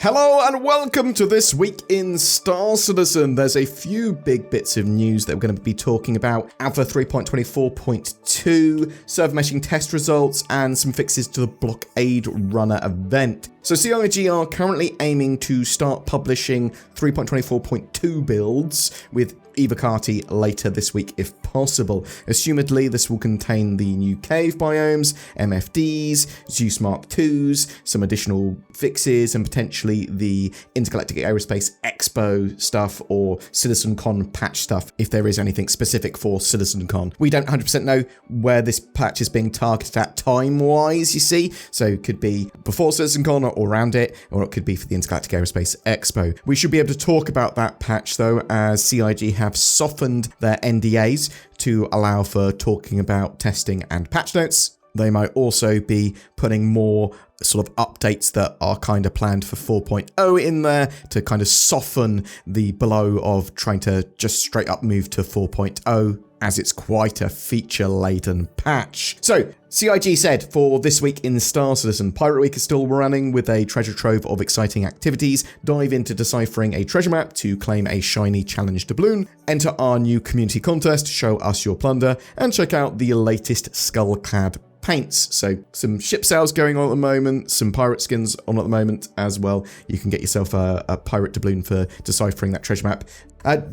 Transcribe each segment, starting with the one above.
Hello and welcome to This Week in Star Citizen. There's a few big bits of news that we're going to be talking about. Alpha 3.24.2, server meshing test results, and some fixes to the Blockade Runner event. So CIG are currently aiming to start publishing 3.24.2 builds with Evocati later this week if possible. Assumedly, this will contain the new cave biomes, MFDs, Zeus Mark IIs, some additional fixes, and potentially the Intergalactic Aerospace Expo stuff or CitizenCon patch stuff, if there is anything specific for CitizenCon. We don't 100% know where this patch is being targeted at time-wise, you see, so it could be before CitizenCon or around it, or it could be for the Intergalactic Aerospace Expo. We should be able to talk about that patch, though, as CIG have softened their NDAs to allow for talking about testing and patch notes. They might also be putting more sort of updates that are kind of planned for 4.0 in there to kind of soften the blow of trying to just straight up move to 4.0, as it's quite a feature-laden patch. So, CIG said for This Week in Star Citizen, Pirate Week is still running with a treasure trove of exciting activities. Dive into deciphering a treasure map to claim a shiny challenge doubloon, enter our new community contest, show us your plunder, and check out the latest skull-clad paints. So some ship sales going on at the moment, some pirate skins on at the moment as well. You can get yourself a pirate doubloon for deciphering that treasure map.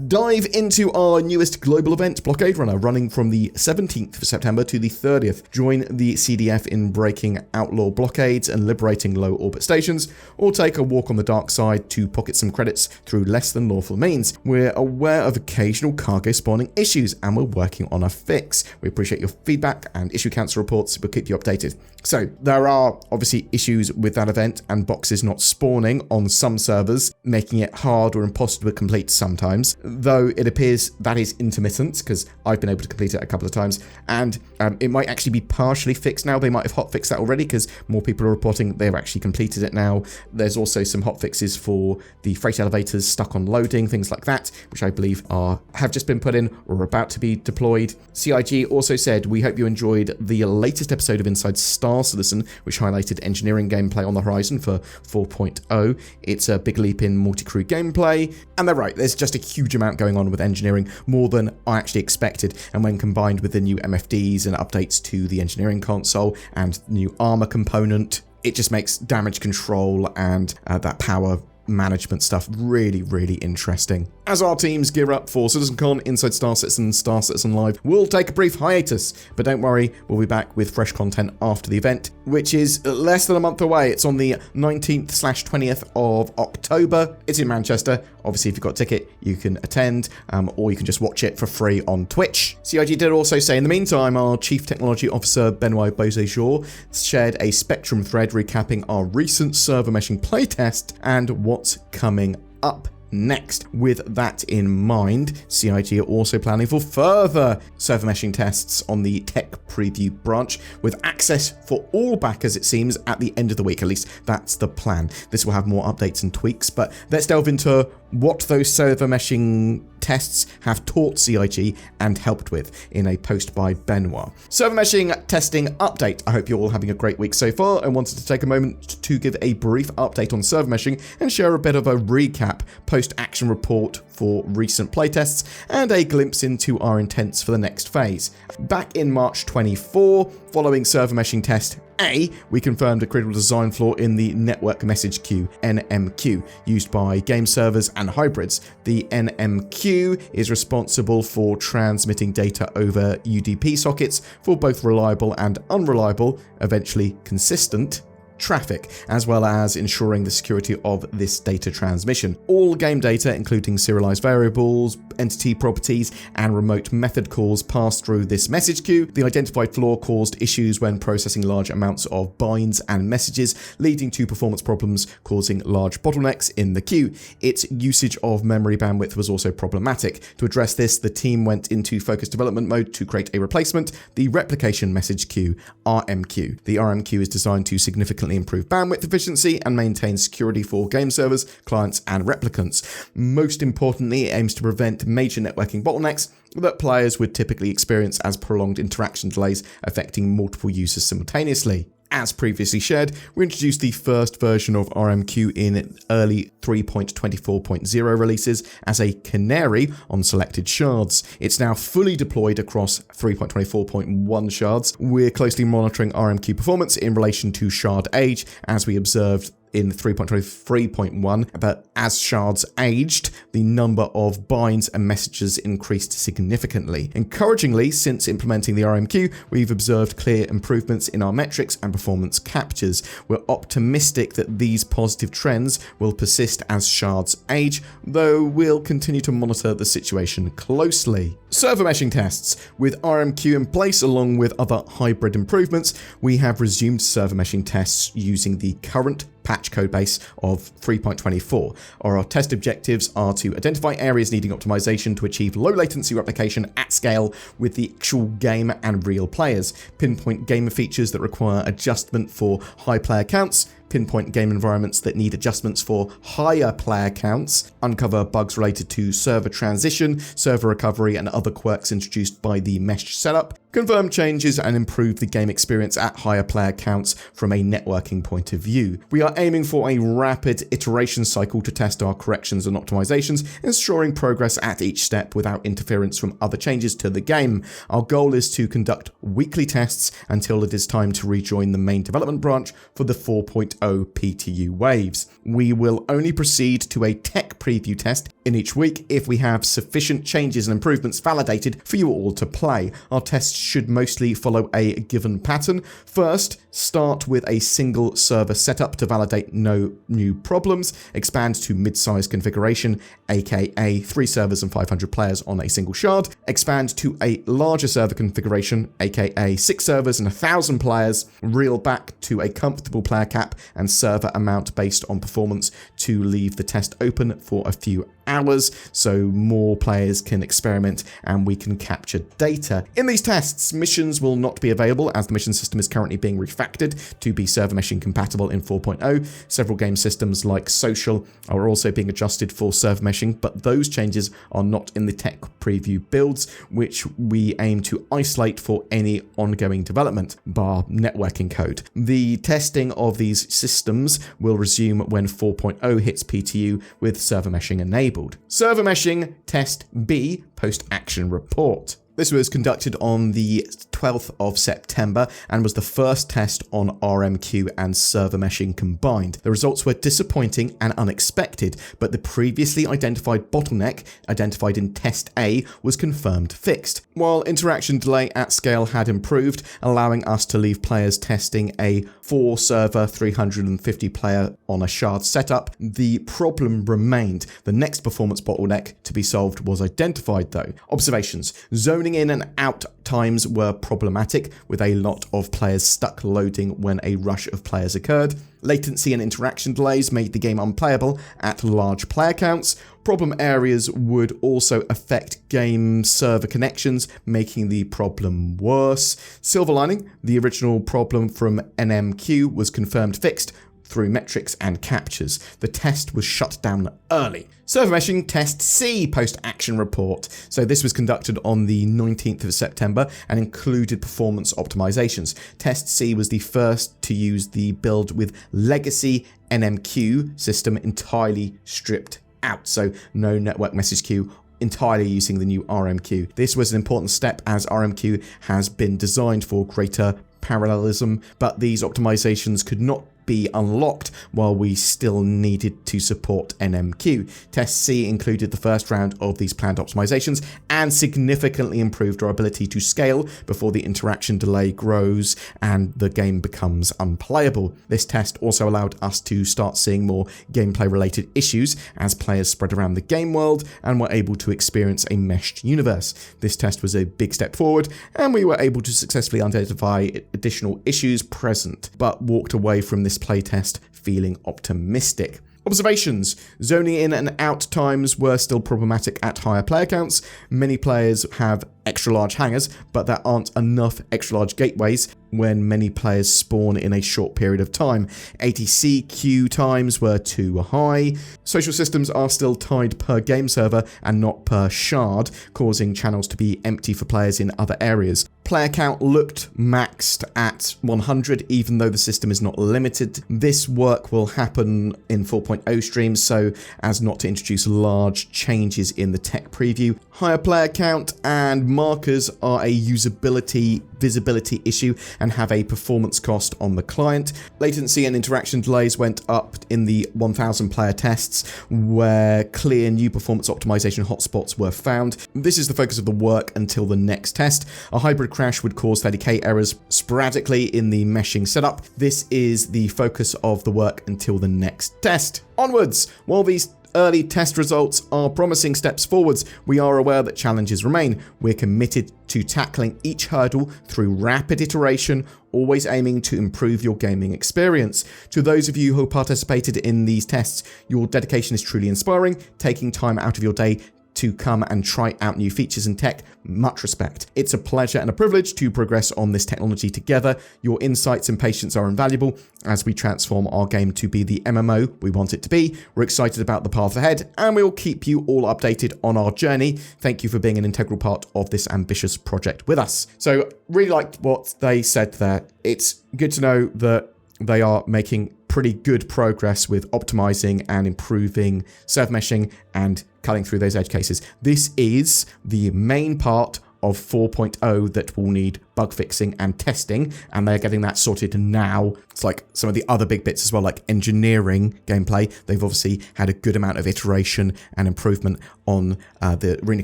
Dive into our newest global event, Blockade Runner, running from the 17th of September to the 30th. Join the CDF in breaking outlaw blockades and liberating low orbit stations, or take a walk on the dark side to pocket some credits through less than lawful means. We're aware of occasional cargo spawning issues and we're working on a fix. We appreciate your feedback and issue council reports. We'll keep you updated. So there are obviously issues with that event and boxes not spawning on some servers, making it hard or impossible to complete sometimes. Though it appears that is intermittent, because I've been able to complete it a couple of times, and it might actually be partially fixed now. They might have hotfixed that already, because more people are reporting they've actually completed it now. There's also some hotfixes for the freight elevators stuck on loading, things like that, which I believe have just been put in or are about to be deployed. CIG also said, we hope you enjoyed the latest episode of Inside Star Citizen, which highlighted engineering gameplay on the horizon for 4.0. It's a big leap in multi-crew gameplay, and they're right, there's just a huge amount going on with engineering, more than I actually expected, and when combined with the new MFDs and updates to the engineering console and new armor component, it just makes damage control and that power management stuff really, really interesting. As our teams gear up for CitizenCon, Inside Star Citizen, Star Citizen Live, we'll take a brief hiatus, but don't worry, we'll be back with fresh content after the event, which is less than a month away. It's on the 19th/20th of October. It's in Manchester. Obviously, if you've got a ticket, you can attend, or you can just watch it for free on Twitch. CIG did also say, in the meantime, our Chief Technology Officer, Benoit Beausejour, shared a Spectrum thread recapping our recent server meshing playtest and what's coming up next. With that in mind, CIG are also planning for further server meshing tests on the tech preview branch, with access for all backers, it seems, at the end of the week. At least that's the plan. This will have more updates and tweaks, but let's delve into what those server meshing tests have taught CIG and helped with in a post by Benoit. Server meshing testing update. I hope you're all having a great week so far, and wanted to take a moment to give a brief update on server meshing and share a bit of a recap, post-action report for recent playtests, and a glimpse into our intents for the next phase. Back in March 24, following server meshing test A, we confirmed a critical design flaw in the network message queue, NMQ, used by game servers and hybrids. The NMQ is responsible for transmitting data over UDP sockets for both reliable and unreliable, eventually consistent, traffic, as well as ensuring the security of this data transmission. All game data, including serialized variables, entity properties, and remote method calls, pass through this message queue. The identified flaw caused issues when processing large amounts of binds and messages, leading to performance problems, causing large bottlenecks in the queue. Its usage of memory bandwidth was also problematic. To address this, the team went into focused development mode to create a replacement, the replication message queue, RMQ. The RMQ is designed to significantly improve bandwidth efficiency and maintain security for game servers, clients, and replicants. Most importantly, it aims to prevent major networking bottlenecks that players would typically experience as prolonged interaction delays affecting multiple users simultaneously. As previously shared, we introduced the first version of RMQ in early 3.24.0 releases as a canary on selected shards. It's now fully deployed across 3.24.1 shards. We're closely monitoring RMQ performance in relation to shard age, as we observed in 3.23.1, but as shards aged, the number of binds and messages increased significantly. Encouragingly, since implementing the RMQ, we've observed clear improvements in our metrics and performance captures. We're optimistic that these positive trends will persist as shards age, though we'll continue to monitor the situation closely. Server meshing tests. With RMQ in place, along with other hybrid improvements, we have resumed server meshing tests using the current patch codebase of 3.24. Our test objectives are to identify areas needing optimization to achieve low latency replication at scale with the actual game and real players, pinpoint gamer features that require adjustment for high player counts, pinpoint game environments that need adjustments for higher player counts, uncover bugs related to server transition, server recovery, and other quirks introduced by the mesh setup, confirm changes and improve the game experience at higher player counts from a networking point of view. We are aiming for a rapid iteration cycle to test our corrections and optimizations, ensuring progress at each step without interference from other changes to the game. Our goal is to conduct weekly tests until it is time to rejoin the main development branch for the 4.0 PTU waves. We will only proceed to a tech preview test in each week if we have sufficient changes and improvements validated for you all to play. Our tests should mostly follow a given pattern. First, start with a single server setup to validate no new problems, expand to mid-size configuration, aka 3 servers and 500 players on a single shard, expand to a larger server configuration, aka 6 servers and 1,000 players, reel back to a comfortable player cap and server amount based on performance to leave the test open for a few hours so more players can experiment and we can capture data. In these tests, missions will not be available as the mission system is currently being refactored to be server meshing compatible in 4.0. Several game systems like Social are also being adjusted for server meshing, but those changes are not in the tech preview builds, which we aim to isolate for any ongoing development, bar networking code. The testing of these systems will resume when 4.0 hits PTU with server meshing enabled. Server meshing test B post-action report. This was conducted on the 12th of September and was the first test on RMQ and server meshing combined. The results were disappointing and unexpected, but the previously identified bottleneck identified in test A was confirmed fixed. While interaction delay at scale had improved, allowing us to leave players testing a 4-server 350 player on a shard setup, the problem remained. The next performance bottleneck to be solved was identified though. Observations. Zoning in and out times were problematic, with a lot of players stuck loading when a rush of players occurred. Latency and interaction delays made the game unplayable at large player counts. Problem areas would also affect game server connections, making the problem worse. Silver lining, the original problem from NMQ was confirmed fixed through metrics and captures. The test was shut down early. Server meshing test C post-action report. So this was conducted on the 19th of September and included performance optimizations. Test C was the first to use the build with legacy NMQ system entirely stripped out. So no network message queue, entirely using the new RMQ. This was an important step as RMQ has been designed for greater parallelism, but these optimizations could not be unlocked while we still needed to support NMQ. Test C included the first round of these planned optimizations and significantly improved our ability to scale before the interaction delay grows and the game becomes unplayable. This test also allowed us to start seeing more gameplay related issues as players spread around the game world and were able to experience a meshed universe. This test was a big step forward and we were able to successfully identify additional issues present, but walked away from this playtest feeling optimistic. Observations. Zoning in and out times were still problematic at higher player counts. Many players have extra large hangars, but there aren't enough extra large gateways when many players spawn in a short period of time. ATC queue times were too high. Social systems are still tied per game server and not per shard, causing channels to be empty for players in other areas. Player count looked maxed at 100, even though the system is not limited. This work will happen in 4.0 streams so as not to introduce large changes in the tech preview. Higher player count and markers are a usability visibility issue and have a performance cost on the client. Latency and interaction delays went up in the 1,000 player tests where clear new performance optimization hotspots were found. This is the focus of the work until the next test. A hybrid crash would cause 30k errors sporadically in the meshing setup. This is the focus of the work until the next test. Onwards, while these early test results are promising steps forwards, we are aware that challenges remain. We're committed to tackling each hurdle through rapid iteration, always aiming to improve your gaming experience. To those of you who participated in these tests, your dedication is truly inspiring. Taking time out of your day to come and try out new features and tech, much respect. It's a pleasure and a privilege to progress on this technology together. Your insights and patience are invaluable as we transform our game to be the MMO we want it to be. We're excited about the path ahead and we'll keep you all updated on our journey. Thank you for being an integral part of this ambitious project with us. So really liked what they said there. It's good to know that they are making pretty good progress with optimizing and improving server meshing and cutting through those edge cases. This is the main part of 4.0 that will need bug fixing and testing, and they're getting that sorted now. It's like some of the other big bits as well, like engineering gameplay. They've obviously had a good amount of iteration and improvement on the Arena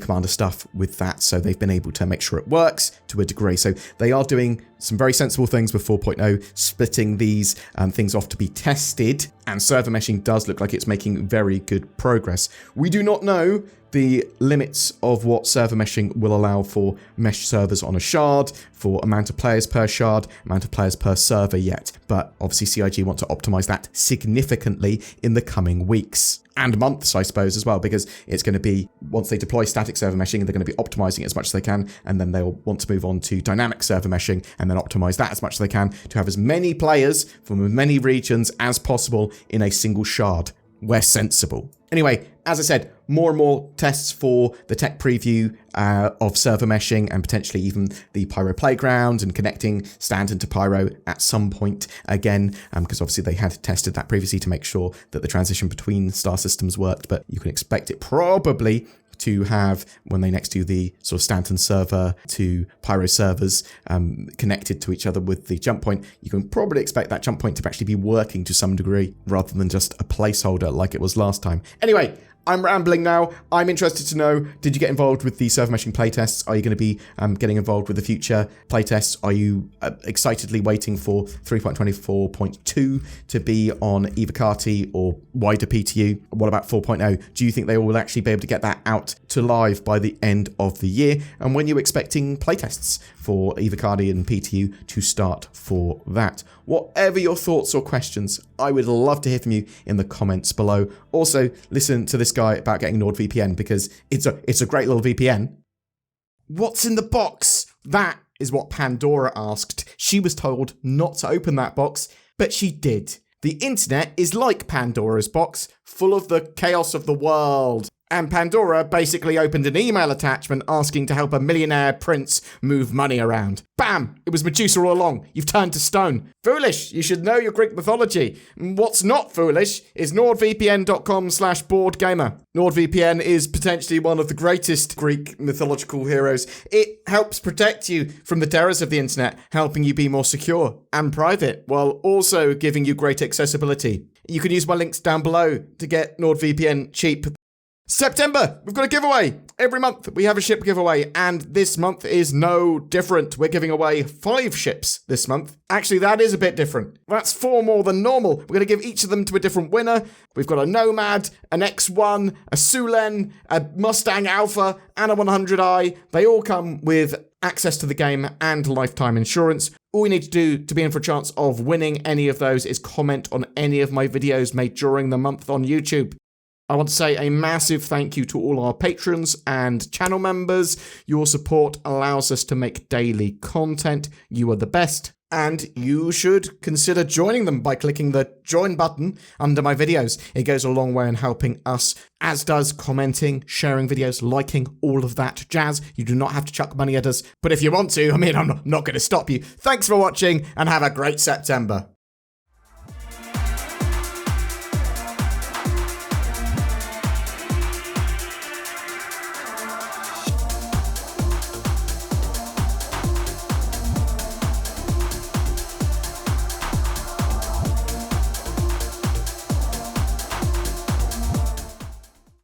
Commander stuff with that, so they've been able to make sure it works to a degree. So they are doing some very sensible things with 4.0, splitting these things off to be tested, and server meshing does look like it's making very good progress. We do not know the limits of what server meshing will allow for mesh servers on a shard, for amount of players per shard, amount of players per server yet, but obviously CIG want to optimize that significantly in the coming weeks. And months, I suppose, as well, because it's going to be, once they deploy static server meshing, they're going to be optimizing it as much as they can, and then they'll want to move on to dynamic server meshing, and then optimize that as much as they can to have as many players from as many regions as possible in a single shard, where sensible. Anyway, as I said, more and more tests for the tech preview of server meshing and potentially even the Pyro Playground and connecting Stanton to Pyro at some point again, because obviously they had tested that previously to make sure that the transition between star systems worked, but you can expect it probably to have, when they next do the sort of Stanton server to Pyro servers connected to each other with the jump point, you can probably expect that jump point to actually be working to some degree rather than just a placeholder like it was last time. Anyway, I'm rambling now. I'm interested to know, did you get involved with the server meshing playtests? Are you going to be getting involved with the future playtests? Are you excitedly waiting for 3.24.2 to be on either Kati or wider PTU? What about 4.0? Do you think they will actually be able to get that out to live by the end of the year? And when are you expecting playtests for either Kati and PTU to start for that? Whatever your thoughts or questions, I would love to hear from you in the comments below. Also, listen to this guy about getting NordVPN because it's a great little VPN. What's in the box? That is what Pandora asked. She was told not to open that box, but she did. The internet is like Pandora's box, full of the chaos of the world. And Pandora basically opened an email attachment asking to help a millionaire prince move money around. Bam! It was Medusa all along. You've turned to stone. Foolish! You should know your Greek mythology. What's not foolish is nordvpn.com/BoredGamer. NordVPN is potentially one of the greatest Greek mythological heroes. It helps protect you from the terrors of the internet, helping you be more secure and private, while also giving you great accessibility. You can use my links down below to get NordVPN cheap. September, we've got a giveaway. Every month we have a ship giveaway, and this month is no different. We're giving away 5 ships this month. Actually, that is a bit different. That's 4 more than normal. We're going to give each of them to a different winner. We've got a Nomad, an X1, a Sulen, a Mustang Alpha, and a 100i. They all come with access to the game and lifetime insurance. All you need to do to be in for a chance of winning any of those is comment on any of my videos made during the month on YouTube. I want to say a massive thank you to all our patrons and channel members. Your support allows us to make daily content. You are the best. And you should consider joining them by clicking the join button under my videos. It goes a long way in helping us, as does commenting, sharing videos, liking, all of that jazz. You do not have to chuck money at us, but if you want to, I'm not going to stop you. Thanks for watching and have a great September.